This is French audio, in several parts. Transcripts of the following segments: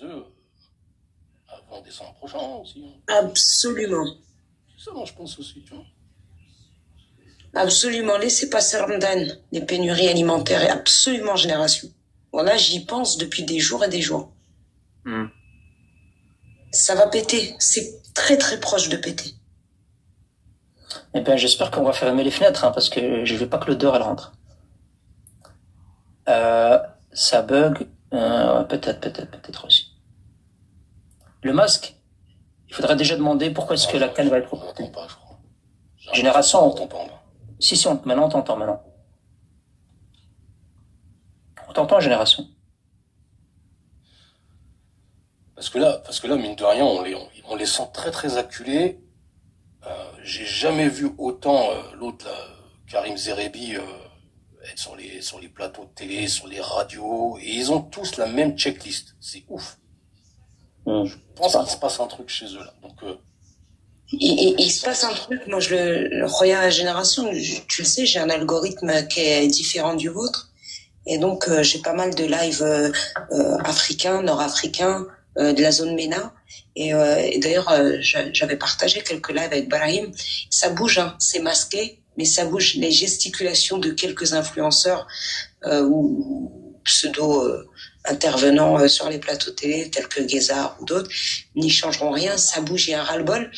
œufs avant décembre prochain aussi. Absolument. C'est ça, moi, je pense aussi, tu vois. Absolument. Laissez passer Ramadan. Les pénuries alimentaires est absolument génération. Voilà, j'y pense depuis des jours et des jours. Ça va péter. C'est très très proche de péter. Eh bien, j'espère qu'on va fermer les fenêtres, hein, parce que je veux pas que l'odeur elle rentre. Ça bug, peut-être aussi. Le masque, il faudrait déjà demander pourquoi est-ce que la canne va être reportée. Pas, je crois. Génération, On t'entend pas en bas. si, maintenant on t'entend maintenant. On t'entend, génération. Parce que là, mine de rien, on les sent très très acculés. J'ai jamais vu autant l'autre là, Karim Zerebi, être sur les plateaux de télé, sur les radios, et ils ont tous la même checklist. C'est ouf. Je pense qu'il se passe un truc chez eux là. Donc il se passe un truc, moi je le regarde à la génération, tu le sais, j'ai un algorithme qui est différent du vôtre, et donc j'ai pas mal de lives africains, nord-africains, de la zone MENA, et d'ailleurs j'avais partagé quelques lives avec Brahim. Ça bouge, hein, c'est masqué, mais ça bouge. Les gesticulations de quelques influenceurs ou pseudo intervenants sur les plateaux télé tels que Guézard ou d'autres n'y changeront rien. Ça bouge, il y a un ras-le-bol.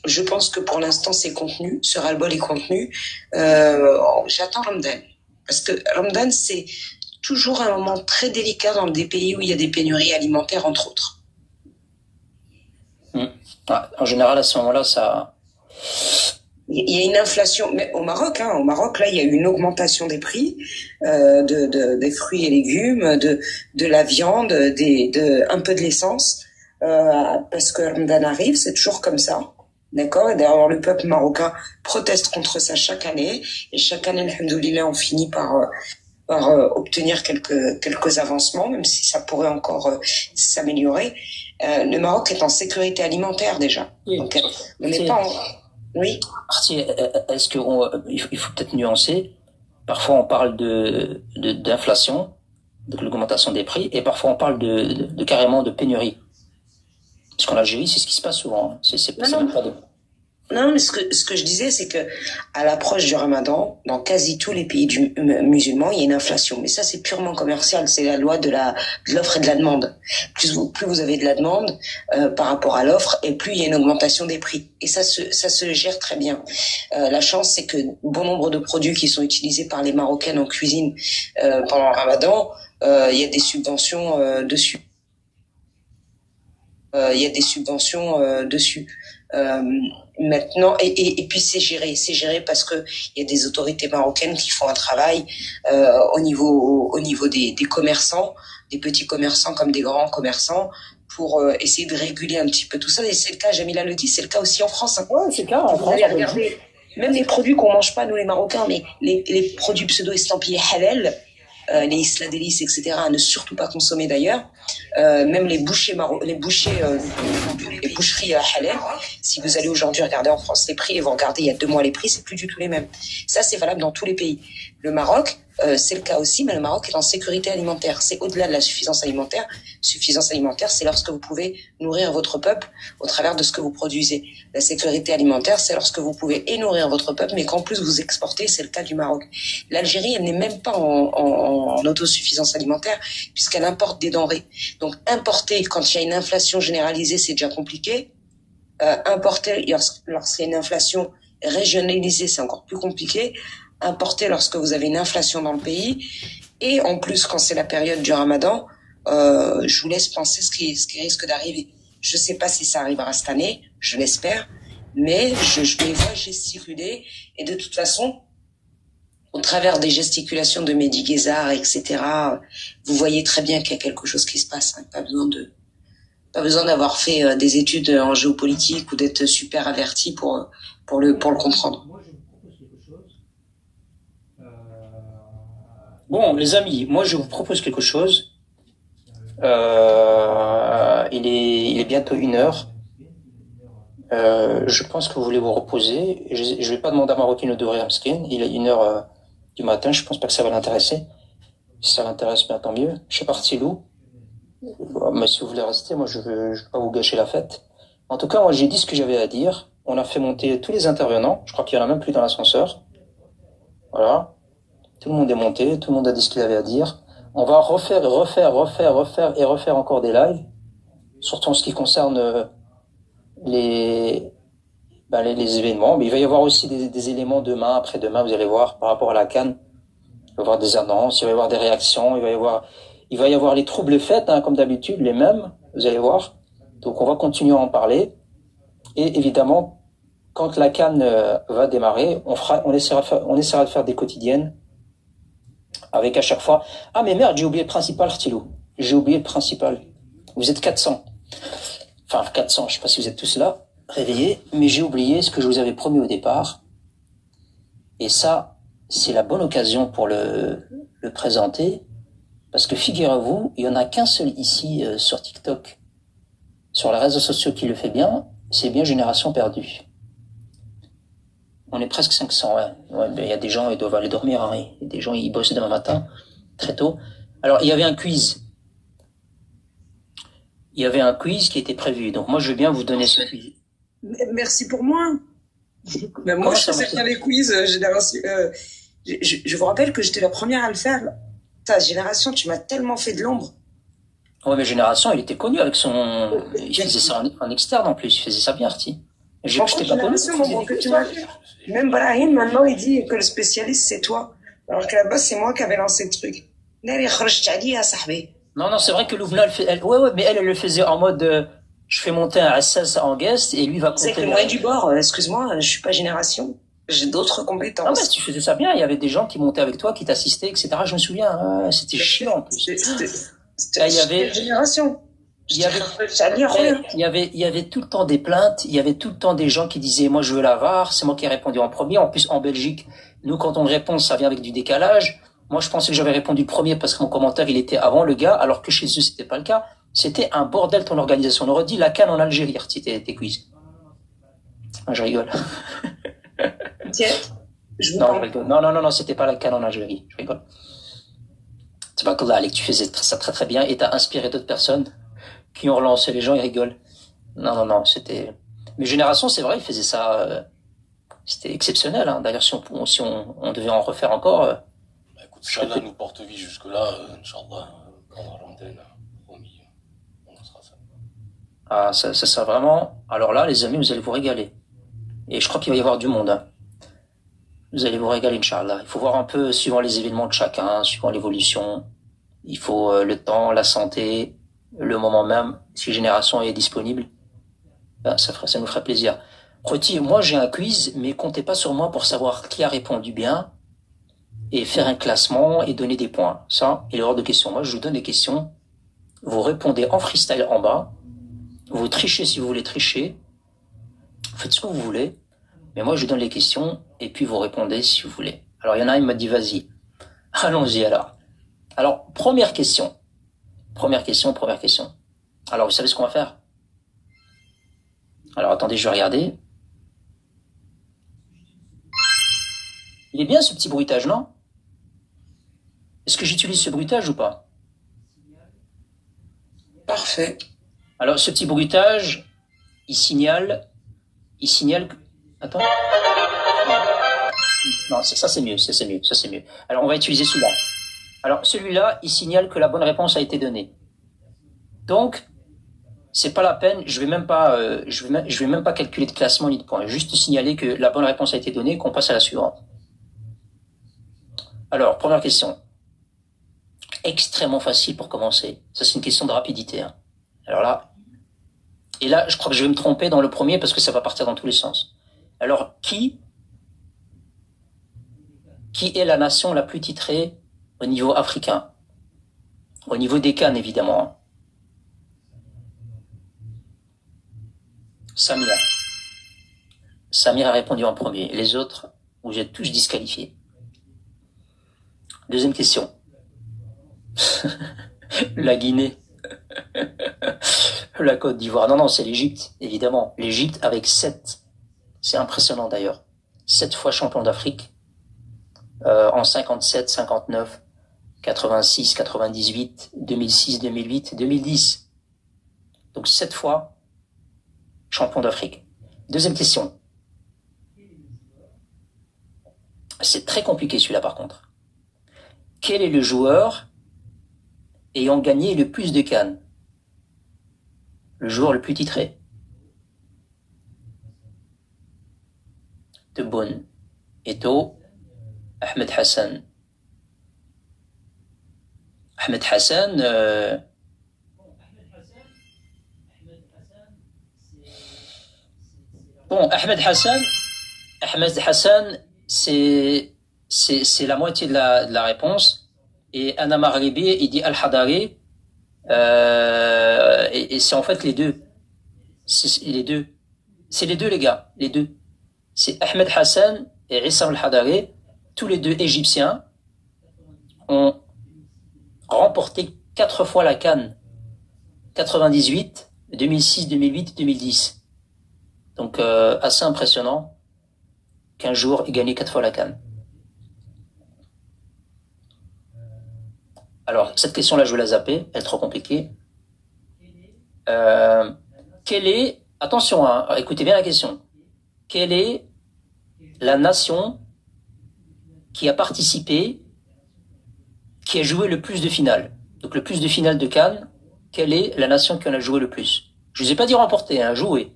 Je pense que pour l'instant c'est contenu, ce ras-le-bol est contenu. J'attends Ramadan, parce que Ramadan c'est toujours un moment très délicat dans des pays où il y a des pénuries alimentaires, entre autres. En général, à ce moment-là, ça... Il y a une inflation, mais au Maroc, là, il y a eu une augmentation des prix des fruits et légumes, de la viande, un peu de l'essence, parce que Ramadan arrive, c'est toujours comme ça. D'accord? Et d'ailleurs, le peuple marocain proteste contre ça chaque année. Et chaque année, alhamdoulilah, on finit par obtenir quelques avancements, même si ça pourrait encore s'améliorer. Le Maroc est en sécurité alimentaire déjà. Oui. Donc, on n'est pas en... Oui. Est-ce il faut peut-être nuancer. Parfois, on parle d'inflation, de l'augmentation des prix, et parfois on parle de carrément de pénurie. Parce qu'en Algérie, c'est ce qui se passe souvent. Non, mais ce que je disais, c'est que à l'approche du Ramadan, dans quasi tous les pays musulmans, il y a une inflation. Mais ça, c'est purement commercial. C'est la loi de l'offre et de la demande. Plus vous avez de la demande par rapport à l'offre, et plus il y a une augmentation des prix. Et ça se gère très bien. La chance, c'est que bon nombre de produits qui sont utilisés par les Marocaines en cuisine pendant le Ramadan, il y a des subventions dessus. Maintenant, et puis c'est géré parce que il y a des autorités marocaines qui font un travail au niveau des commerçants, des petits commerçants comme des grands commerçants, pour essayer de réguler un petit peu tout ça. Et c'est le cas, Jamila le dit, c'est le cas aussi en France. Hein. Ouais, c'est le cas en France. Allez regarder, même les produits qu'on mange pas nous les Marocains, mais les produits pseudo estampillés halal, les Isla Délices, etc., à ne surtout pas consommer d'ailleurs. Même les boucheries halal. Si vous allez aujourd'hui regarder en France les prix et vous regardez il y a 2 mois les prix, c'est plus du tout les mêmes. Ça, c'est valable dans tous les pays. Le Maroc, c'est le cas aussi, mais le Maroc est en sécurité alimentaire. C'est au-delà de la suffisance alimentaire. Suffisance alimentaire, c'est lorsque vous pouvez nourrir votre peuple au travers de ce que vous produisez. La sécurité alimentaire, c'est lorsque vous pouvez nourrir votre peuple, mais qu'en plus vous exportez, c'est le cas du Maroc. L'Algérie, elle n'est même pas en autosuffisance alimentaire, puisqu'elle importe des denrées. Donc importer, quand il y a une inflation généralisée, c'est déjà compliqué. Importer, lorsqu'il y a une inflation régionalisée, c'est encore plus compliqué. Importer lorsque vous avez une inflation dans le pays, et en plus quand c'est la période du Ramadan, je vous laisse penser ce qui risque d'arriver. Je sais pas si ça arrivera cette année, je l'espère, mais je les vois gesticuler, et de toute façon, au travers des gesticulations de Mehdi Guézard, etc., vous voyez très bien qu'il y a quelque chose qui se passe. Hein. Pas besoin d'avoir fait des études en géopolitique ou d'être super averti pour le comprendre. Bon, les amis, moi je vous propose quelque chose. Il est bientôt 1h. Je pense que vous voulez vous reposer. Je vais pas demander à Marocaine d'ouvrir Amskin. Il est 1h du matin. Je pense pas que ça va l'intéresser. Si ça l'intéresse, bien tant mieux. Je suis parti, Lou. Mais si vous voulez rester, moi je vais pas vous gâcher la fête. En tout cas, moi j'ai dit ce que j'avais à dire. On a fait monter tous les intervenants. Je crois qu'il y en a même plus dans l'ascenseur. Voilà. Tout le monde est monté, tout le monde a dit ce qu'il avait à dire. On va refaire encore des lives, surtout en ce qui concerne les, les événements. Mais il va y avoir aussi des éléments demain, après-demain, vous allez voir, par rapport à la CAN. Il va y avoir des annonces, il va y avoir des réactions, il va y avoir les troubles fêtes, hein, comme d'habitude, les mêmes, vous allez voir. Donc on va continuer à en parler. Et évidemment, quand la CAN va démarrer, on essaiera de faire des quotidiennes avec à chaque fois. Ah mais merde, j'ai oublié le principal, Rtilou. J'ai oublié le principal. Vous êtes 400. Enfin 400, je sais pas si vous êtes tous là, réveillés, mais j'ai oublié ce que je vous avais promis au départ. Et ça, c'est la bonne occasion pour le présenter. Parce que figurez-vous, il y en a qu'un seul ici sur TikTok, sur les réseaux sociaux qui le fait bien, c'est bien Génération Perdue. On est presque 500, ouais. Il y a des gens, ils doivent aller dormir, hein. Il y a des gens, ils bossent demain matin, très tôt. Alors, il y avait un quiz. Il y avait un quiz qui était prévu. Donc, moi, je veux bien vous donner ce quiz. Merci pour moi. Mais moi, je sais bien les quiz, Génération. Je vous rappelle que j'étais la première à le faire. Ta Génération, tu m'as tellement fait de l'ombre. Ouais, mais Génération, il était connu avec son... Il faisait ça en externe, en plus. Il faisait ça bien, Arti. Je t'ai pas connu. Même Brahim, maintenant, il dit que le spécialiste, c'est toi. Alors qu'à la base, c'est moi qui avais lancé le truc. Non, c'est vrai que Louvna, ouais, mais elle le faisait en mode, je fais monter un SS en guest et lui va compter. C'est que le moyen du bord, excuse-moi, je suis pas Génération. J'ai d'autres compétences. Non, mais tu faisais ça bien. Il y avait des gens qui montaient avec toi, qui t'assistaient, etc. Je me souviens, c'était chiant, en plus. C'était il y avait Génération. Il y avait tout le temps des plaintes, il y avait tout le temps des gens qui disaient moi je veux la VAR, c'est moi qui ai répondu en premier. En plus en Belgique, nous quand on répond ça vient avec du décalage. Moi je pensais que j'avais répondu premier parce que mon commentaire il était avant le gars, alors que chez eux c'était pas le cas. C'était un bordel ton organisation. On aurait dit la CAN en Algérie, c'était tes quiz. Ah, je rigole. Non, c'était pas la CAN en Algérie, je rigole. C'est pas que là, tu faisais ça très très bien et t'as inspiré d'autres personnes qui ont relancé les gens, ils rigolent. Non, c'était... Mais Génération, c'est vrai, ils faisaient ça... C'était exceptionnel, hein. D'ailleurs, si on devait en refaire encore... Écoute, Inch'Allah nous porte vie jusque-là, Inch'Allah, pendant l'antenne, promis, on en sera ça. Ah, ça vraiment... Alors là, les amis, vous allez vous régaler. Et je crois qu'il va y avoir du monde, hein. Vous allez vous régaler, Inch'Allah. Il faut voir un peu, suivant les événements de chacun, suivant l'évolution. Il faut le temps, la santé... le moment même, si Génération est disponible, ben ça nous ferait plaisir. Roti, moi j'ai un quiz, mais comptez pas sur moi pour savoir qui a répondu bien et faire un classement et donner des points. Ça, il est hors de question. Moi, je vous donne des questions. Vous répondez en freestyle en bas. Vous trichez si vous voulez tricher. Vous faites ce que vous voulez. Mais moi, je vous donne les questions et puis vous répondez si vous voulez. Alors, il y en a un, il m'a dit, vas-y. Allons-y alors. Alors, première question. Alors, vous savez ce qu'on va faire? Alors, attendez, je vais regarder. Il est bien ce petit bruitage, non? Est-ce que j'utilise ce bruitage ou pas? Parfait. Alors, ce petit bruitage, il signale que... Attends. Non, ça c'est mieux. Alors, on va utiliser celui-là. Alors, celui-là, il signale que la bonne réponse a été donnée. Donc, c'est pas la peine, je vais même pas calculer de classement ni de points. Juste signaler que la bonne réponse a été donnée, qu'on passe à la suivante. Alors, première question. Extrêmement facile pour commencer. Ça, c'est une question de rapidité, hein. Alors là, et là, je crois que je vais me tromper dans le premier parce que ça va partir dans tous les sens. Alors, qui est la nation la plus titrée au niveau africain? Au niveau des CAN, évidemment. Samir a répondu en premier. Les autres, vous êtes tous disqualifiés. Deuxième question. La Guinée. La Côte d'Ivoire. Non, c'est l'Égypte, évidemment. L'Égypte avec 7. C'est impressionnant d'ailleurs. 7 fois champion d'Afrique. En 57, 59, 86, 98, 2006, 2008, 2010. Donc 7 fois champion d'Afrique. Deuxième question. C'est très compliqué celui-là par contre. Quel est le joueur ayant gagné le plus de CAN? Le joueur le plus titré? Tebboune, Eto'o, Ahmed Hassan. Ahmed Hassan, bon, Ahmed Hassan, c'est la moitié de la réponse. Et Anna Maghribi, il dit Al-Hadari, et c'est en fait les deux. C'est les deux. C'est les deux, les gars, les deux. C'est Ahmed Hassan et Issam Al-Hadari, tous les deux égyptiens, ont remporté 4 fois la CAN. 98, 2006, 2008, 2010. Donc, assez impressionnant qu'un joueur ait gagné 4 fois la CAN. Alors, cette question-là, je vais la zapper, elle est trop compliquée. Quelle est, attention, hein, écoutez bien la question. Quelle est la nation qui a participé, qui a joué le plus de finales? Donc, le plus de finales de CAN, quelle est la nation qui en a joué le plus? Je ne vous ai pas dit remporter, hein, jouer.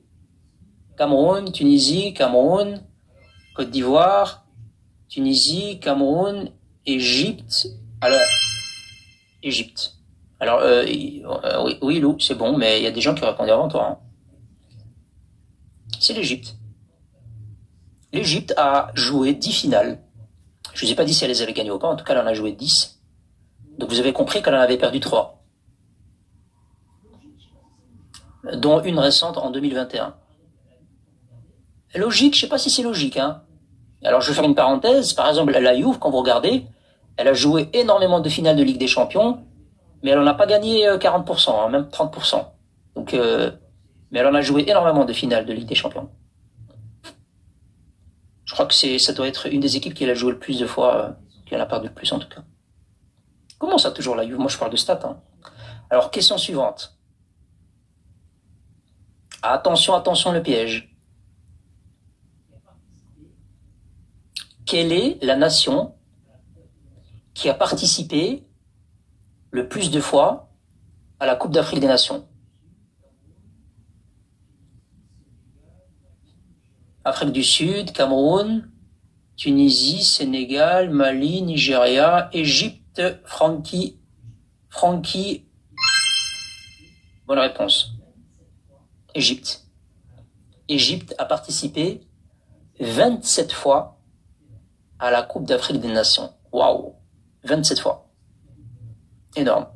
Cameroun, Tunisie, Cameroun, Côte d'Ivoire, Tunisie, Cameroun, Égypte. Alors, Égypte. Alors, oui, Lou, c'est bon, mais il y a des gens qui répondaient avant toi. Hein. C'est l'Égypte. L'Égypte a joué 10 finales. Je ne vous ai pas dit si elle les avait gagnées ou pas, en tout cas, elle en a joué 10. Donc, vous avez compris qu'elle en avait perdu 3. Dont une récente en 2021. Logique, je ne sais pas si c'est logique. Hein. Alors, je vais faire une parenthèse. Par exemple, la Juve, quand vous regardez, elle a joué énormément de finales de Ligue des Champions, mais elle n'en a pas gagné 40%, hein, même 30%. Donc, mais elle en a joué énormément de finales de Ligue des Champions. Je crois que ça doit être une des équipes qui a joué le plus de fois, qui en a perdu le plus en tout cas. Comment ça, toujours la Juve? Moi, je parle de stats. Hein. Alors, question suivante. Attention, attention, le piège. Quelle est la nation qui a participé le plus de fois à la Coupe d'Afrique des Nations? Afrique du Sud, Cameroun, Tunisie, Sénégal, Mali, Nigeria, Égypte, Frankie. Bonne réponse. Égypte. Égypte a participé 27 fois à la Coupe d'Afrique des Nations. Waouh! 27 fois. Énorme.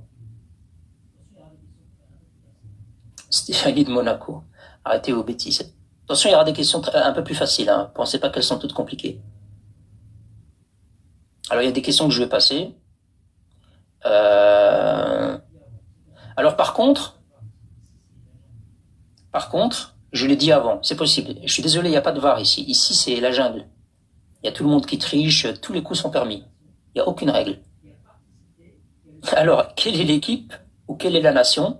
Stéphanie de Monaco. Arrêtez vos bêtises. Attention, il y aura des questions un peu plus faciles. Hein. Pensez pas qu'elles sont toutes compliquées. Alors, il y a des questions que je vais passer. Alors, par contre, je l'ai dit avant, c'est possible. Je suis désolé, il n'y a pas de VAR ici. Ici, c'est la jungle. Il y a tout le monde qui triche, tous les coups sont permis. Il n'y a aucune règle. Alors, quelle est l'équipe ou quelle est la nation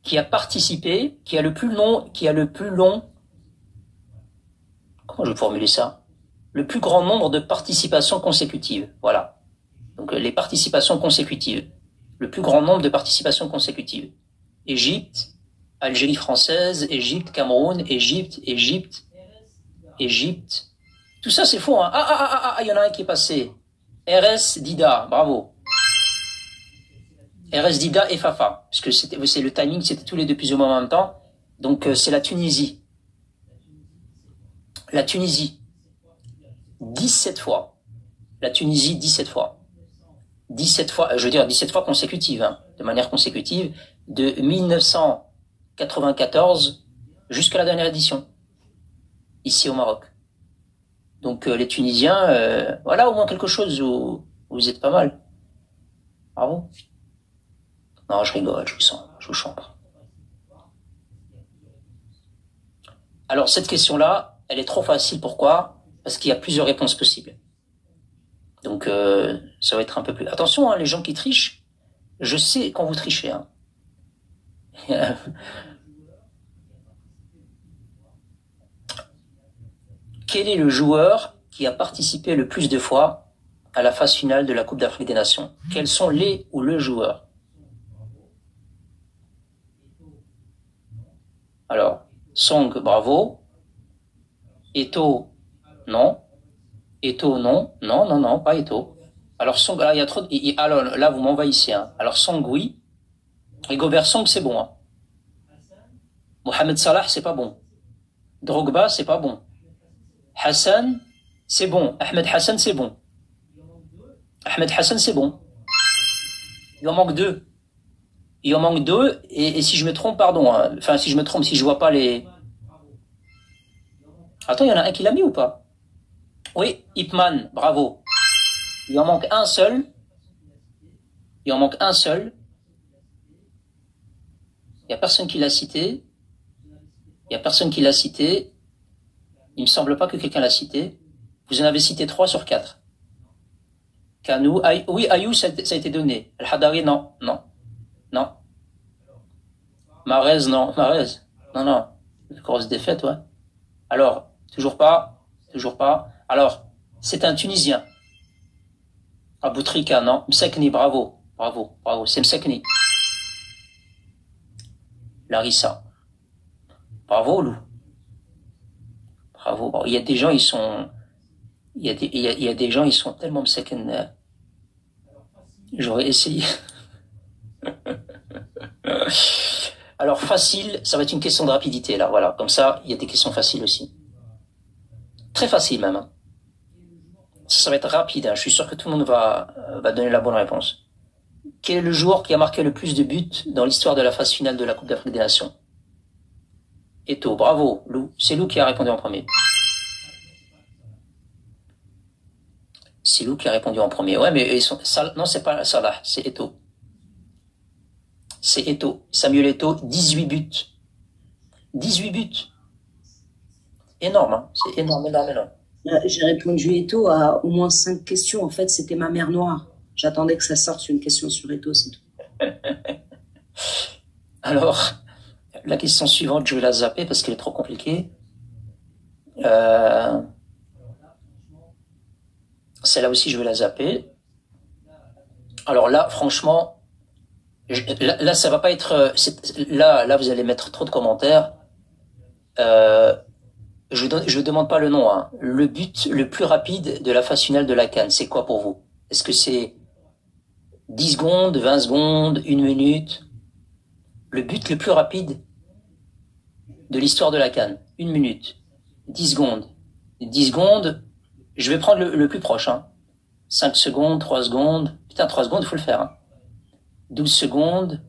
qui a participé, qui a le plus long, comment je vais formuler ça? Le plus grand nombre de participations consécutives. Voilà. Donc, les participations consécutives. Le plus grand nombre de participations consécutives. Égypte, Algérie française, Égypte, Cameroun, Égypte. Tout ça, c'est faux, hein. Il y en a un qui est passé. RS Dida, bravo. RS Dida et Fafa. Parce que c'est le timing, c'était tous les deux plus ou moins en même temps. Donc, c'est la Tunisie. La Tunisie. 17 fois. La Tunisie, 17 fois. 17 fois, je veux dire 17 fois consécutives, hein, de manière consécutive, de 1994 jusqu'à la dernière édition, ici au Maroc. Donc les Tunisiens, voilà au moins quelque chose où vous êtes pas mal. Bravo. Non, je rigole, je vous chambre. Alors cette question-là, elle est trop facile, pourquoi? Parce qu'il y a plusieurs réponses possibles. Donc, ça va être un peu plus... Attention, hein, les gens qui trichent, je sais quand vous trichez. Hein. Quel est le joueur qui a participé le plus de fois à la phase finale de la Coupe d'Afrique des Nations? Quels sont les ou le joueur? Alors, Song, bravo. Eto'o, non. Eto'o, non. Non, non, non, pas Eto'o. Alors, Song, là, il y a trop de... Alors, là, vous m'envahissez. Hein. Alors, Song, oui. Rigobert Song, c'est bon. Hein. Mohamed Salah, c'est pas bon. Drogba, c'est pas bon. Hassan, c'est bon. Ahmed Hassan, c'est bon. Ahmed Hassan, c'est bon. Il en manque deux. Il en manque deux. Et si je me trompe, pardon. Hein. Enfin, si je me trompe, si je vois pas les... Attends, il y en a un qui l'a mis ou pas? Oui, Ipman, bravo. Il en manque un seul. Il en manque un seul. Il n'y a personne qui l'a cité. Il n'y a personne qui l'a cité. Il me semble pas que quelqu'un l'a cité. Vous en avez cité 3 sur 4. Kanou, oui, Ayou, ça a été donné. Al-Hadari, non, non, non. Marez, non, Marez, non, non. Grosse défaite, ouais. Alors, toujours pas. Alors, c'est un Tunisien. Aboutrika, non. Msekni, bravo, c'est Msekni. Larissa. Bravo, Lou. Bravo. Il y a des gens, ils sont... Il y a des gens, ils sont tellement Msekni. J'aurais essayé. Alors, facile, ça va être une question de rapidité, là, voilà. Comme ça, il y a des questions faciles aussi. Très facile, même. Hein. Ça va être rapide, hein. Je suis sûr que tout le monde va donner la bonne réponse. Quel est le joueur qui a marqué le plus de buts dans l'histoire de la phase finale de la Coupe d'Afrique des Nations? Eto'o, bravo, Lou. C'est Lou qui a répondu en premier. C'est Lou qui a répondu en premier. Ouais, mais non, c'est pas Salah, c'est Eto'o. C'est Eto'o. Samuel Eto'o, 18 buts. 18 buts. Énorme, hein. C'est énorme. J'ai répondu Eto'o à au moins 5 questions. En fait, c'était ma mère noire. J'attendais que ça sorte une question sur Eto'o, c'est tout. Alors, la question suivante, je vais la zapper parce qu'elle est trop compliquée. Celle-là aussi, je vais la zapper. Alors là, franchement, là, ça va pas être... Là, vous allez mettre trop de commentaires. Je demande pas le nom. Hein. Le but le plus rapide de la phase finale de la CAN, c'est quoi pour vous? Est-ce que c'est 10 secondes, 20 secondes, 1 minute? Le but le plus rapide de l'histoire de la CAN, 1 minute, 10 secondes. 10 secondes, je vais prendre le plus proche. Hein. 5 secondes, 3 secondes. Putain, 3 secondes, il faut le faire. Hein. 12 secondes,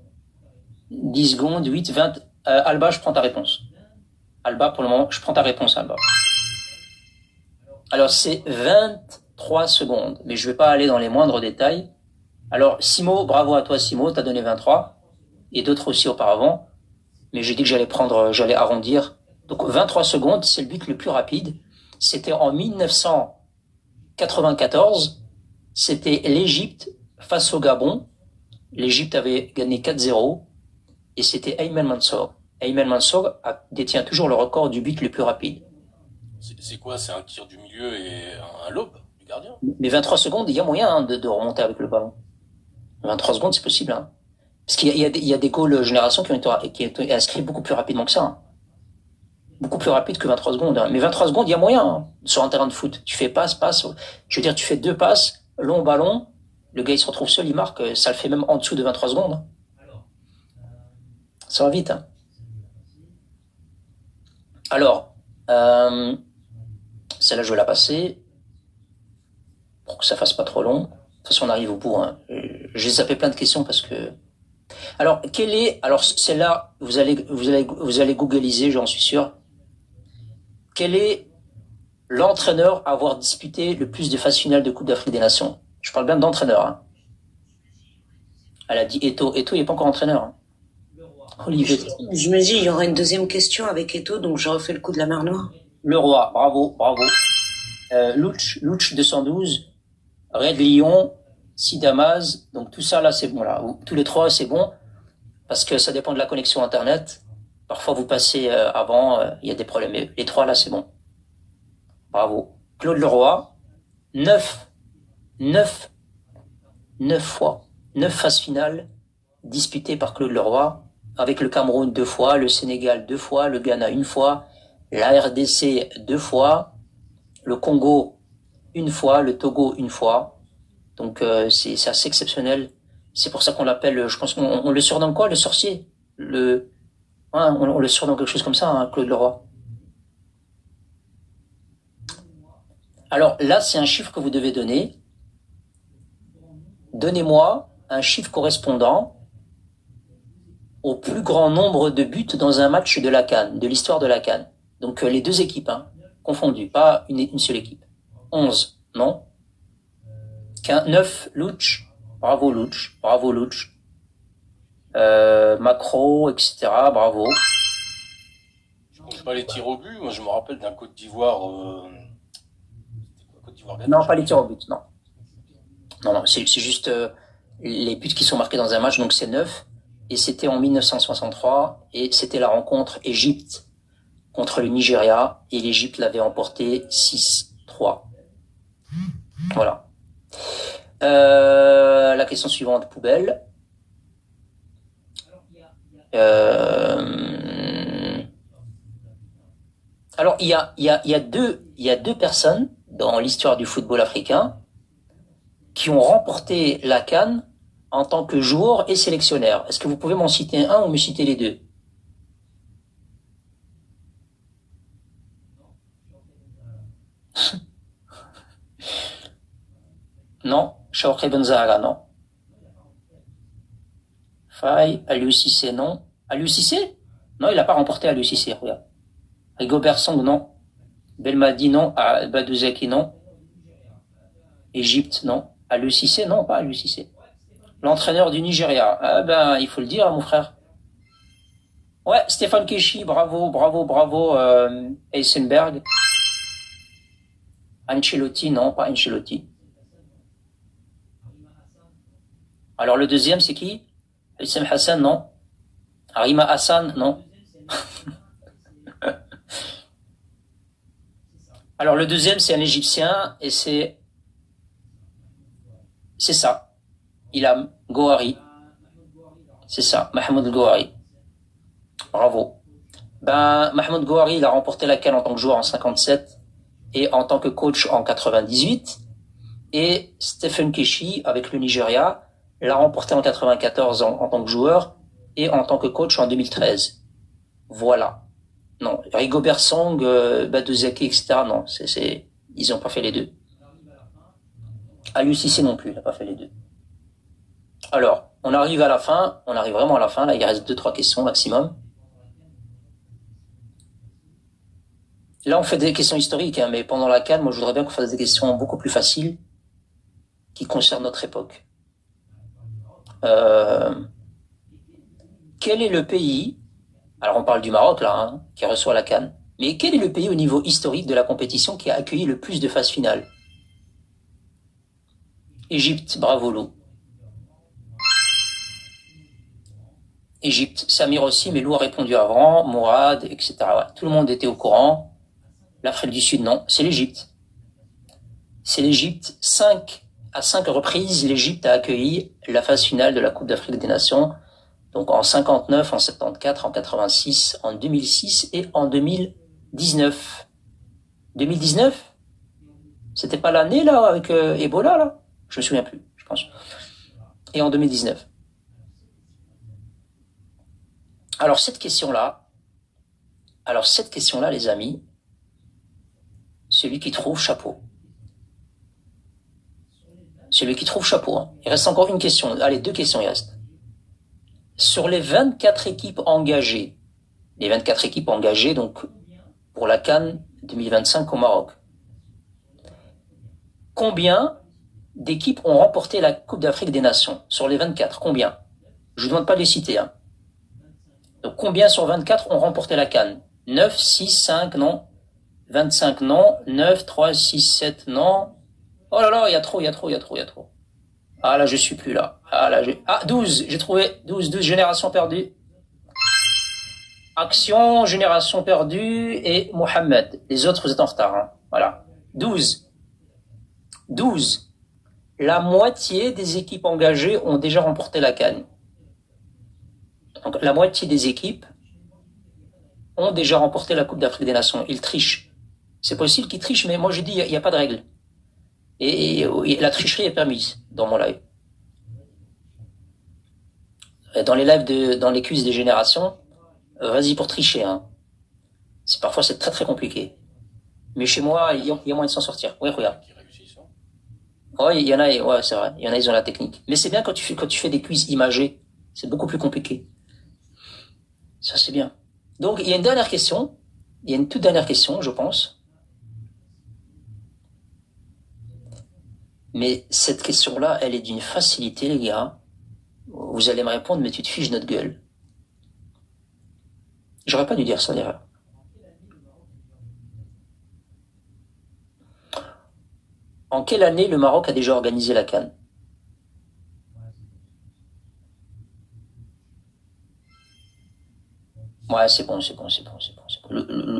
10 secondes, 8, 20. Alba, je prends ta réponse. Alba, pour le moment, je prends ta réponse, Alba. Alors, c'est 23 secondes, mais je vais pas aller dans les moindres détails. Alors, Simo, bravo à toi, Simo, t'as donné 23, et d'autres aussi auparavant, mais j'ai dit que j'allais arrondir. Donc, 23 secondes, c'est le but le plus rapide. C'était en 1994, c'était l'Égypte face au Gabon. L'Égypte avait gagné 4-0, et c'était Ayman Mansour. Ayman Mansour détient toujours le record du but le plus rapide. C'est quoi? C'est un tir du milieu et un lob du gardien? Mais 23 secondes, il y a moyen hein, de remonter avec le ballon. 23 secondes, c'est possible. Hein. Parce qu'il y a des goals générations qui ont été inscrits beaucoup plus rapidement que ça. Hein. Beaucoup plus rapide que 23 secondes. Hein. Mais 23 secondes, il y a moyen hein, sur un terrain de foot. Tu fais passe. Je veux dire, tu fais 2 passes, long ballon, le gars il se retrouve seul, il marque. Ça le fait même en dessous de 23 secondes. Hein. Ça va vite. Hein. Alors, celle-là, je vais la passer pour que ça fasse pas trop long. De toute façon, on arrive au bout. Hein. J'ai zappé plein de questions parce que... Alors, celle-là, vous allez googliser, j'en suis sûr. Quel est l'entraîneur à avoir disputé le plus de phases finales de Coupe d'Afrique des Nations? Je parle bien d'entraîneur. Hein. Elle a dit Eto'o. Eto'o, il n'est pas encore entraîneur. Hein. Olivier. Je me dis, il y aura une deuxième question avec Eto'o, donc je refais le coup de la mer Noire. Le Roi, bravo. Louch 212. Red Lyon, Sidamaz, donc tout ça là c'est bon là. Tous les trois c'est bon parce que ça dépend de la connexion internet. Parfois vous passez avant, il y a des problèmes. Mais les trois là c'est bon. Bravo. Claude Leroy, 9 fois, 9 phases finales disputées par Claude Leroy, avec le Cameroun 2 fois, le Sénégal 2 fois, le Ghana 1 fois, la RDC 2 fois, le Congo 1 fois, le Togo 1 fois. Donc c'est assez exceptionnel. C'est pour ça qu'on l'appelle, je pense qu'on le surnomme quoi, le sorcier, on le surnomme quelque chose comme ça, hein, Claude Leroy. Alors là, c'est un chiffre que vous devez donner. Donnez-moi un chiffre correspondant au plus grand nombre de buts dans un match de la CAN, de l'histoire de la CAN. Donc les deux équipes, hein, confondues, pas une seule équipe. 11, non. 9, Louch, bravo Louch, bravo Louch. Macro, etc., bravo. Je compte pas les tirs au but, moi je me rappelle d'un Côte d'Ivoire... Non, pas les tirs au but, non. Non, c'est juste les buts qui sont marqués dans un match, donc c'est 9. Et c'était en 1963, et c'était la rencontre Égypte contre le Nigeria, et l'Égypte l'avait emporté 6-3. Voilà. La question suivante, poubelle. Alors, il y a deux personnes dans l'histoire du football africain qui ont remporté la CAN en tant que joueur et sélectionneur. Est-ce que vous pouvez m'en citer un ou me citer les deux? Non, Chaoukhé Benzahara, non. Faye, Aliou Cissé, non. Aliou Cissé? Non, il n'a pas remporté Aliou Cissé, regarde. Rigobert Song, non. Belmadi, non. Badou Zeki, non. Égypte, non. Aliou Cissé, non, pas Aliou Cissé. L'entraîneur du Nigeria. Ah ben, il faut le dire, mon frère. Ouais, Stéphane Keshi, bravo, Heisenberg. Ancelotti, non, pas Ancelotti. Alors le deuxième, c'est qui? Hissem Hassan, non. Arima Hassan, non. Alors le deuxième, c'est un Égyptien, et c'est ça. Ilham Gouari. C'est ça, Mahmoud Gouari. Bravo. Ben, Mahmoud Gouari, il a remporté la CAN en tant que joueur en 57 et en tant que coach en 98. Et Stephen Keshi, avec le Nigeria, l'a remporté en 94 en tant que joueur et en tant que coach en 2013. Voilà. Non, Rigobert Song, Badou Zeki, etc. Non, ils n'ont pas fait les deux. Aliou Cissé non plus, il n'a pas fait les deux. Alors, on arrive à la fin, on arrive vraiment à la fin, là il reste 2-3 questions maximum. Là on fait des questions historiques, hein, mais pendant la CAN, moi je voudrais bien qu'on fasse des questions beaucoup plus faciles qui concernent notre époque. Quel est le pays, alors on parle du Maroc là, hein, qui reçoit la CAN, mais quel est le pays au niveau historique de la compétition qui a accueilli le plus de phases finales? Égypte, bravo Lou. Égypte, Samir aussi, mais Lou a répondu avant, Mourad, etc. Ouais, tout le monde était au courant. L'Afrique du Sud, non, c'est l'Égypte. C'est l'Égypte. 5 reprises, l'Égypte a accueilli la phase finale de la Coupe d'Afrique des Nations. Donc en 59, en 74, en 86, en 2006 et en 2019. 2019? C'était pas l'année là avec Ebola là? Je me souviens plus, je pense. Et en 2019. Alors cette question-là, les amis, celui qui trouve chapeau. Celui qui trouve chapeau. Hein. Il reste encore une question. Allez, 2 questions il reste. Sur les 24 équipes engagées, donc pour la CAN 2025 au Maroc, combien d'équipes ont remporté la Coupe d'Afrique des Nations? Sur les 24, combien? Je ne vous demande pas de les citer. Hein. Donc combien sur 24 ont remporté la CAN? 9, 6, 5, non. 25, non. 9, 3, 6, 7, non. Oh là là, il y a trop, il y a trop, il y a trop, il y a trop. Ah là, je suis plus là. Ah là, 12, j'ai trouvé 12 générations perdues. Action, génération perdue et Mohamed. Les autres, vous êtes en retard, hein. Voilà. 12. La moitié des équipes engagées ont déjà remporté la CAN. Donc, la moitié des équipes ont déjà remporté la Coupe d'Afrique des Nations. Ils trichent. C'est possible qu'ils trichent, mais moi je dis, il n'y a pas de règle. Et la tricherie est permise dans mon live. Dans les lives dans les quiz des générations, vas-y pour tricher, hein. Parfois c'est très très compliqué. Mais chez moi, il y a moyen de s'en sortir. Oui, regarde. Oui, il y en a, ouais, c'est vrai. Il y en a, ils ont la technique. Mais c'est bien quand tu fais des quiz imagés. C'est beaucoup plus compliqué. Ça, c'est bien. Donc, il y a une dernière question. Il y a une toute dernière question, je pense. Mais cette question-là, elle est d'une facilité, les gars. Vous allez me répondre, mais tu te fiches de notre gueule. J'aurais pas dû dire ça, d'ailleurs. En quelle année le Maroc a déjà organisé la CAN? Ouais, c'est bon.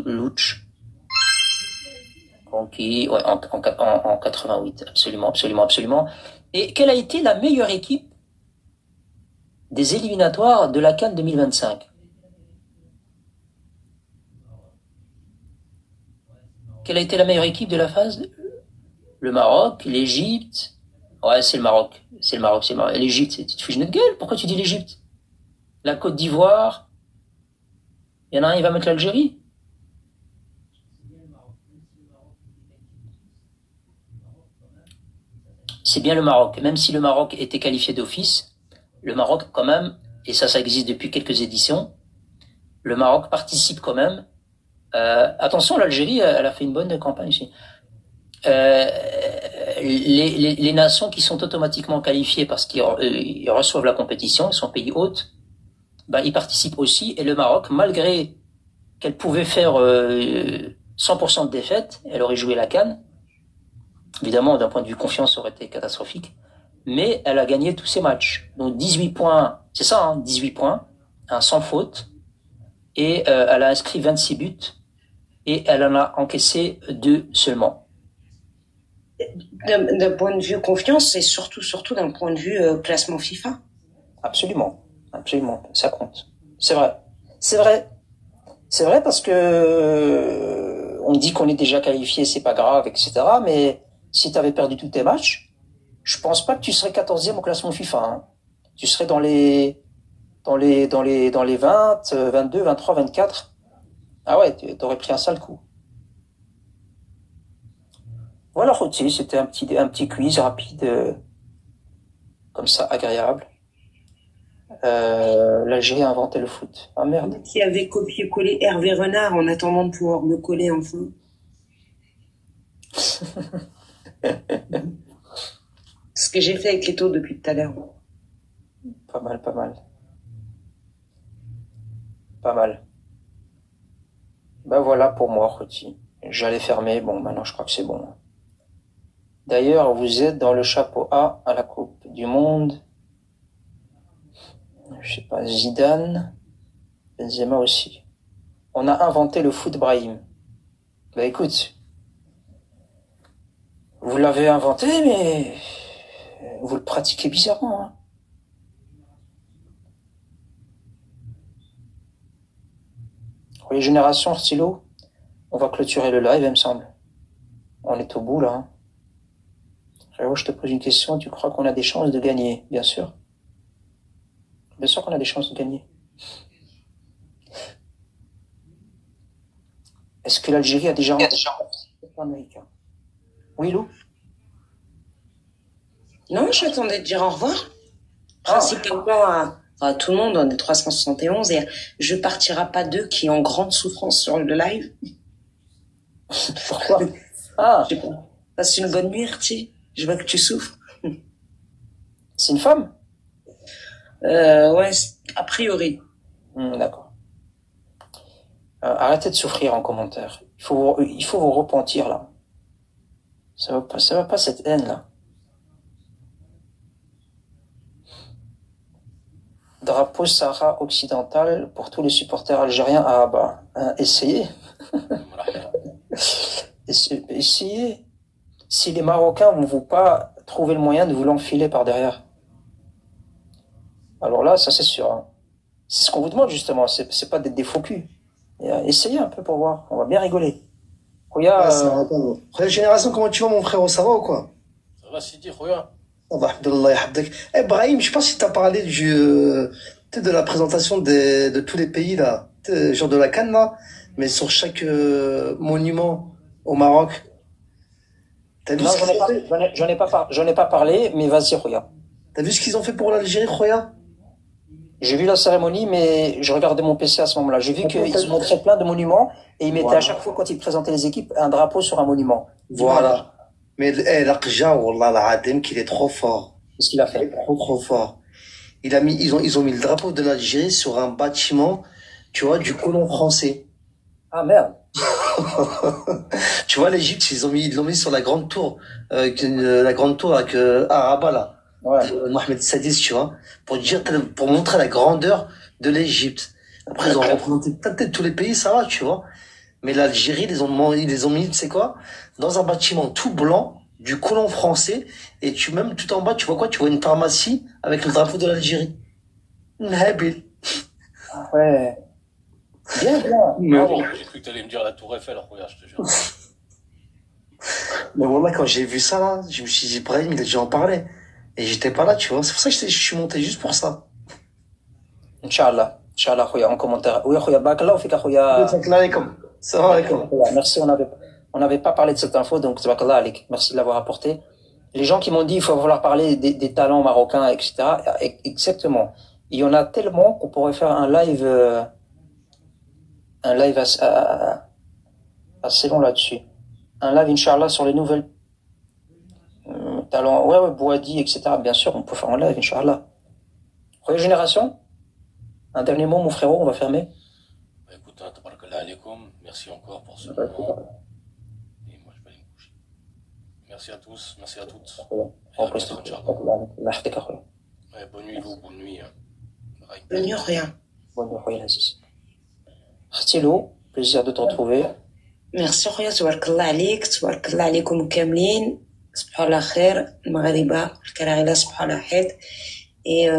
Louch. Conquis, ouais, en 88, absolument. Et quelle a été la meilleure équipe des éliminatoires de la CAN 2025? Quelle a été la meilleure équipe de la phase? Le Maroc, l'Égypte. Ouais, c'est le Maroc. L'Égypte, tu te fiches de notre gueule? Pourquoi tu dis l'Égypte? La Côte d'Ivoire. Il y en a un, il va mettre l'Algérie. C'est bien le Maroc. Même si le Maroc était qualifié d'office, le Maroc quand même, et ça existe depuis quelques éditions, le Maroc participe quand même. Attention, l'Algérie, elle a fait une bonne campagne aussi. Les nations qui sont automatiquement qualifiées parce qu'ils reçoivent la compétition, ils sont pays hôtes, ben, ils participent aussi. Et le Maroc, malgré qu'elle pouvait faire 100% de défaite, elle aurait joué la CAN. Évidemment, d'un point de vue confiance, ça aurait été catastrophique. Mais elle a gagné tous ses matchs. Donc 18 points, c'est ça, hein, 18 points, sans faute. Et elle a inscrit 26 buts. Et elle en a encaissé 2 seulement. D'un point de vue confiance et surtout d'un point de vue classement FIFA. Absolument, ça compte. C'est vrai parce que on dit qu'on est déjà qualifié, c'est pas grave, etc. Mais si tu avais perdu tous tes matchs, je pense pas que tu serais 14e au classement FIFA, hein. Tu serais dans les 20, 22, 23, 24. Ah ouais, t'aurais pris un sale coup. Voilà, Routier, c'était un petit quiz rapide, comme ça, agréable. L'Algérie a inventé le foot. Ah merde. Qui avait copié-collé Hervé Renard en attendant de pouvoir me coller enfin. Ce que j'ai fait avec les taux depuis tout à l'heure. Pas mal. Ben voilà pour moi, Routier. J'allais fermer, bon, maintenant je crois que c'est bon. D'ailleurs, vous êtes dans le chapeau A à la Coupe du Monde. Je sais pas, Zidane, Benzema aussi. On a inventé le foot Brahim. Bah écoute, vous l'avez inventé, mais vous le pratiquez bizarrement, hein. Pour les générations stylo, on va clôturer le live, il me semble. On est au bout, là, hein. Frérot, je te pose une question, tu crois qu'on a des chances de gagner? Bien sûr. Bien sûr qu'on a des chances de gagner. Est-ce que l'Algérie a déjà remporté américain? Oui, Lou? Non, j'attendais de dire au revoir. Principalement à tout le monde, on est 371 et je partirai pas d'eux qui ont grande souffrance sur le live. Pourquoi? Ah, je sais pas. Passe une bonne nuit, Artie. Je vois que tu souffres. C'est une femme? Ouais, a priori. D'accord. Arrêtez de souffrir en commentaire. Il faut vous repentir là. Ça va pas cette haine-là. Drapeau Sahara occidental pour tous les supporters algériens à Rabat. Essayez. Essayez. Si les Marocains ne vont pas trouver le moyen de vous l'enfiler par derrière. Alors là, ça c'est sûr. Hein. C'est ce qu'on vous demande justement. C'est pas d'être des faux culs. Essayez un peu pour voir. On va bien rigoler. Ah, Regarde. ça va pas. Frère Génération, comment tu vas, mon frérot? Ça va ou quoi? Ça va, Sidi, regarde. Ah bah, Abdallah yahfadek. Eh, Brahim, je sais pas si t'as parlé tu sais, de la présentation de tous les pays, là. Tu sais, genre de la CAN, là. Mais sur chaque monument au Maroc. T'as vu Non, ce qu'ils ont fait? j'en ai pas parlé, mais vas-y, regarde. T'as vu ce qu'ils ont fait pour l'Algérie, Khoya? J'ai vu la cérémonie, mais je regardais mon PC à ce moment-là. J'ai vu qu'ils montraient plein de monuments et ils mettaient à chaque fois, quand ils présentaient les équipes, un drapeau sur un monument. Voilà. Mais l'Aqja, Wallah, l'Adem, qu'il est trop fort. Qu'est-ce qu'il a Il est fait? trop fort. Ils ont mis le drapeau de l'Algérie sur un bâtiment, tu vois, du colon français. Ah merde. Tu vois, l'Égypte, ils l'ont mis sur la grande tour, la grande tour avec Araba, là. Ouais. Mohamed Sadis, tu vois, pour montrer la grandeur de l'Égypte. Après, ils ont représenté peut-être tous les pays, ça va, tu vois. Mais l'Algérie, ils les ont mis, tu sais quoi, dans un bâtiment tout blanc, du colon français, et même tout en bas, tu vois quoi? Tu vois une pharmacie avec le drapeau de l'Algérie. Nabil. Ouais. Bien, bien. Ah bon, j'ai cru que t'allais me dire la Tour Eiffel, regarde, je te jure. Mais voilà, quand j'ai vu ça, là, je me suis dit, Brahim, il a dû en parler. Et j'étais pas là, tu vois. C'est pour ça que je suis monté juste pour ça. Inch'Allah. Inch'Allah, khoya, en commentaire. Oui, khoya, barakallah, fika, khoya. Salam alaikum. Salam alaikum. Merci, on n'avait pas parlé de cette info, donc barakallah alik. Merci de l'avoir apporté. Les gens qui m'ont dit, il faut falloir parler des talents marocains, etc. Exactement. Il y en a tellement qu'on pourrait faire un live assez long là-dessus. Un live, Inch'Allah, sur les nouvelles talents. Ouais, Boadi, etc. Bien sûr, on peut faire un live, Inch'Allah. Première génération. Un dernier mot, mon frérot, on va fermer. Bah, écoute, tabarakallah alaikum, merci encore pour ce moment. Et moi, je vais aller me coucher. Merci à tous, merci à toutes. Et à bientôt, Inch'Allah. Ouais, bonne nuit, Lou, bonne nuit. Le mieux, rien. Bonne nuit, khoya Aziz. Khtilo, plaisir de te retrouver. Merci خويا تبارك الله عليك تبارك الله عليكم كاملين صباح الله خير المغاربة الكراغيلة صباح الله حيت. Et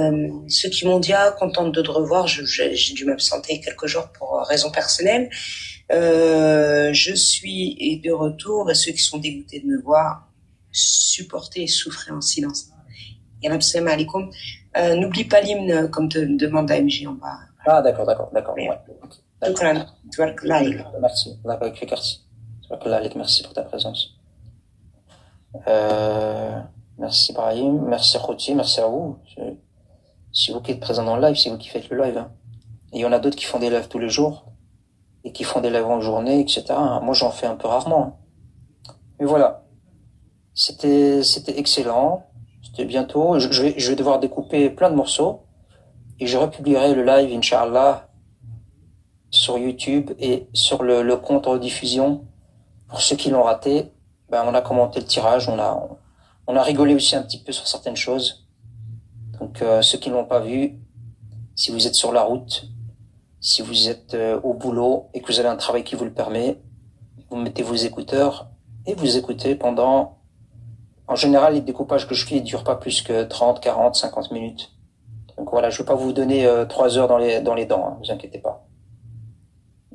ceux qui m'ont dit contente de te revoir, j'ai dû m'absenter quelques jours pour raisons personnelles. Je suis de retour et ceux qui sont dégoûtés de me voir, supportez et souffrez en silence. Yalla salam alaikum. N'oublie pas l'hymne comme te demande AMJ en bas. Ah, d'accord. Ouais. Shukran. تبارك الله عليك. Merci. Merci pour ta présence. Merci Brahim, merci Khouti, merci à vous. C'est vous qui êtes présent dans le live, c'est vous qui faites le live. Hein. Et il y en a d'autres qui font des lives tous les jours et qui font des lives en journée, etc. Moi, j'en fais un peu rarement. Hein. Mais voilà, c'était excellent. C'était bientôt. Je vais devoir découper plein de morceaux et je republierai le live, Inch'Allah, sur YouTube et sur le compte rediffusion. Pour ceux qui l'ont raté, ben, on a commenté le tirage, on a rigolé aussi un petit peu sur certaines choses. Donc ceux qui ne l'ont pas vu, si vous êtes sur la route, si vous êtes au boulot et que vous avez un travail qui vous le permet, vous mettez vos écouteurs et vous écoutez pendant... En général, les découpages que je fais ne durent pas plus que 30, 40, 50 minutes. Donc voilà, je ne vais pas vous donner 3 heures dans les dents, hein, vous inquiétez pas.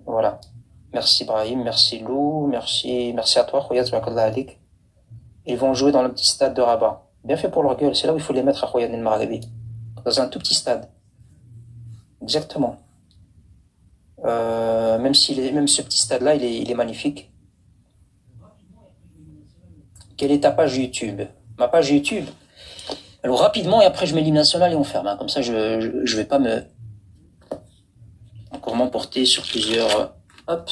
Voilà. Merci Brahim, merci Lou, merci à toi, Khoya Tabakallah Alik. Ils vont jouer dans le petit stade de Rabat. Bien fait pour leur gueule, c'est là où il faut les mettre à Khoya El Maghribi. Dans un tout petit stade. Exactement. Même ce petit stade-là, il est magnifique. Quelle est ta page YouTube? Ma page YouTube. Alors rapidement, et après je mets l'hymne national et on ferme. Hein. Comme ça, je vais pas encore m'emporter sur plusieurs... Hop,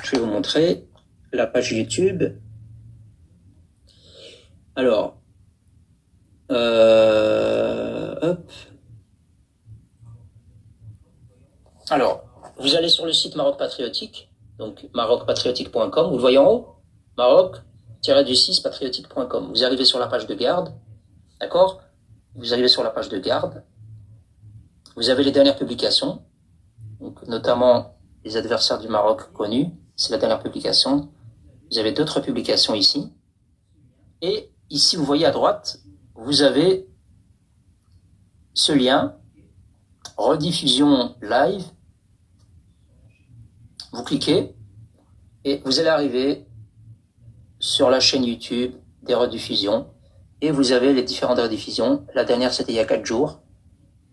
je vais vous montrer la page YouTube. Alors, hop. Alors, vous allez sur le site Maroc Patriotique, donc marocpatriotique.com, vous le voyez en haut, Maroc du6 patriotique.com. Vous arrivez sur la page de garde, d'accord? Vous arrivez sur la page de garde. Vous avez les dernières publications, donc notamment les adversaires du Maroc connus. C'est la dernière publication. Vous avez d'autres publications ici. Et ici, vous voyez à droite, vous avez ce lien, rediffusion live. Vous cliquez et vous allez arriver sur la chaîne YouTube des rediffusions. Et vous avez les différentes rediffusions. La dernière, c'était il y a 4 jours.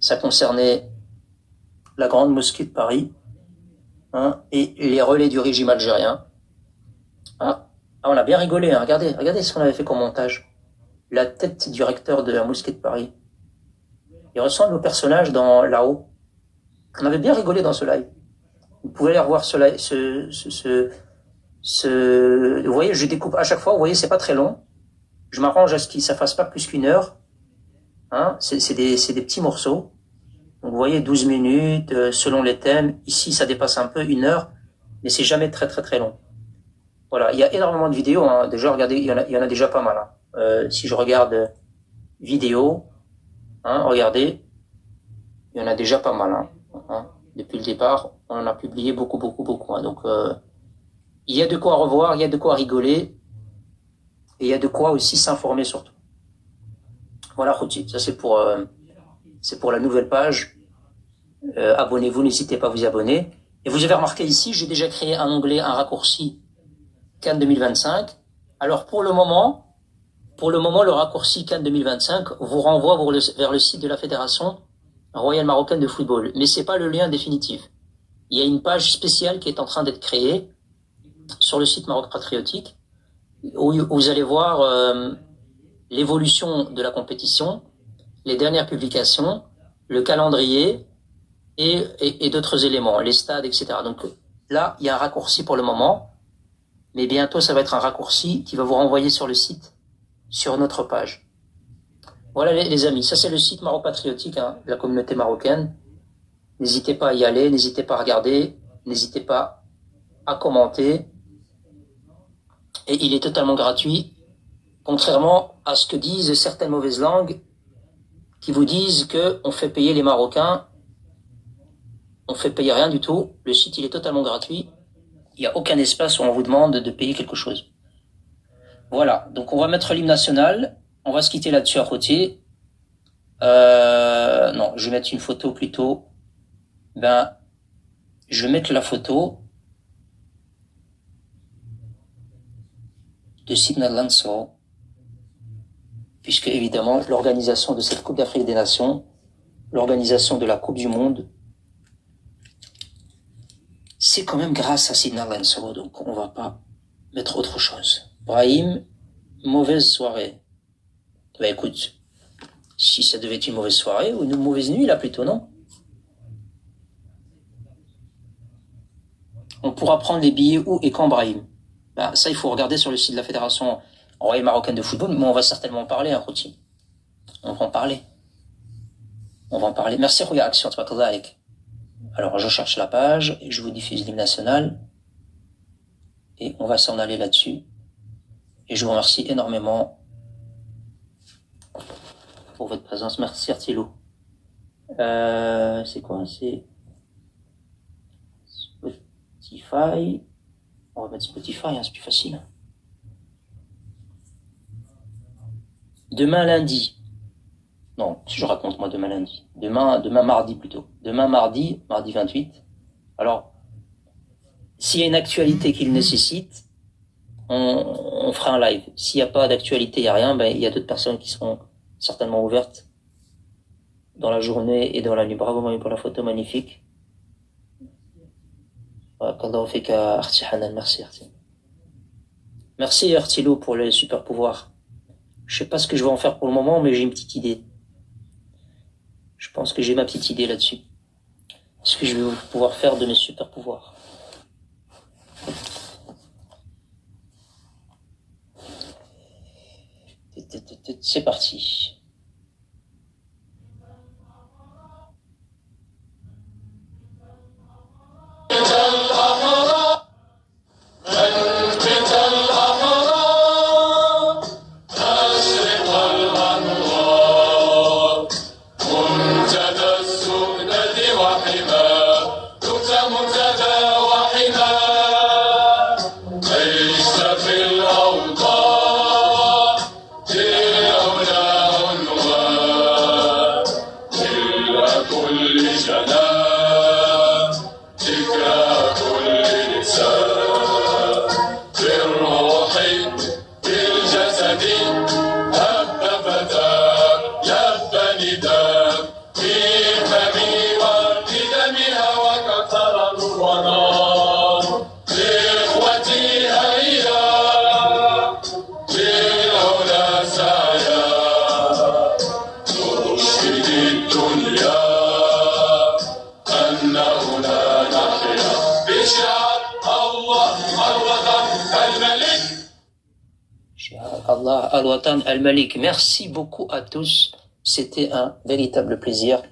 Ça concernait la grande mosquée de Paris, hein, et les relais du régime algérien. On a bien rigolé, hein. Regardez ce qu'on avait fait comme montage. La tête du recteur de la mosquée de Paris. Il ressemble au personnage dans là-haut. On avait bien rigolé dans ce live. Vous pouvez aller revoir ce live, vous voyez, je découpe à chaque fois, vous voyez, c'est pas très long. Je m'arrange à ce que ça fasse pas plus qu'1 heure. Hein, c'est des petits morceaux. Donc, vous voyez, 12 minutes, selon les thèmes. Ici, ça dépasse un peu 1 heure, mais c'est jamais très long. Voilà, il y a énormément de vidéos, hein. Déjà, regardez, il y en a déjà pas mal, hein. Si je regarde vidéos, hein, regardez, il y en a déjà pas mal, hein. Depuis le départ, on en a publié beaucoup, hein. Donc, il y a de quoi revoir, il y a de quoi rigoler, et il y a de quoi aussi s'informer surtout. Voilà, Khouti, ça c'est pour la nouvelle page. Abonnez-vous, n'hésitez pas à vous abonner. Et vous avez remarqué ici, j'ai déjà créé un onglet, un raccourci Cannes 2025. Alors pour le moment, le raccourci Cannes 2025 vous renvoie vers le site de la Fédération Royale Marocaine de Football. Mais c'est pas le lien définitif. Il y a une page spéciale qui est en train d'être créée sur le site Maroc Patriotique, où vous allez voir l'évolution de la compétition, les dernières publications, le calendrier et d'autres éléments, les stades, etc. Donc là, il y a un raccourci pour le moment, mais bientôt ça va être un raccourci qui va vous renvoyer sur le site, sur notre page. Voilà les amis, ça c'est le site Maroc Patriotique, hein, de la communauté marocaine. N'hésitez pas à y aller, n'hésitez pas à regarder, n'hésitez pas à commenter. Et il est totalement gratuit, contrairement à ce que disent certaines mauvaises langues qui vous disent que on fait payer les Marocains. On fait payer rien du tout. Le site, il est totalement gratuit. Il n'y a aucun espace où on vous demande de payer quelque chose. Voilà. Donc, on va mettre l'hymne national. On va se quitter là-dessus à côté. Non, je vais mettre une photo plutôt. Je vais mettre la photo de Sidna Lansou, puisque évidemment l'organisation de cette Coupe d'Afrique des Nations, l'organisation de la Coupe du Monde, c'est quand même grâce à Sidna Lansou, donc on va pas mettre autre chose. Brahim, mauvaise soirée. Écoute, si ça devait être une mauvaise soirée, ou une mauvaise nuit là plutôt, non? On pourra prendre les billets où et quand, Brahim? Ça, il faut regarder sur le site de la Fédération Royale Marocaine de Football, mais on va certainement en parler, hein, Khouti. On va en parler. Merci, réaction, alors, je cherche la page et je vous diffuse l'hymne national. Et on va s'en aller là-dessus. Et je vous remercie énormément pour votre présence. Merci, Artilou. C'est quoi? C'est Spotify. On va mettre Spotify, hein, c'est plus facile. Demain lundi. Non, je raconte moi demain lundi. Demain mardi plutôt. Demain mardi 28. Alors, s'il y a une actualité qui le nécessite, on fera un live. S'il n'y a pas d'actualité, il n'y a rien, il y a d'autres personnes qui seront certainement ouvertes dans la journée et dans la nuit. Bravo Mami pour la photo magnifique. Merci Arti. Merci Artilo pour les super pouvoirs. Je sais pas ce que je vais en faire pour le moment, mais j'ai une petite idée. Je pense que j'ai ma petite idée là-dessus. Ce que je vais pouvoir faire de mes super pouvoirs. C'est parti. Inch'Allah, Al-Watan Al-Malik. Merci beaucoup à tous. C'était un véritable plaisir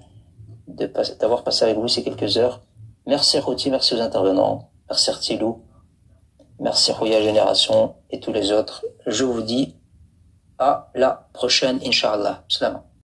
d'avoir passé avec vous ces quelques heures. Merci Routi, merci aux intervenants. Merci Artilou. Merci Rouya Génération et tous les autres. Je vous dis à la prochaine, Inch'Allah. Salam.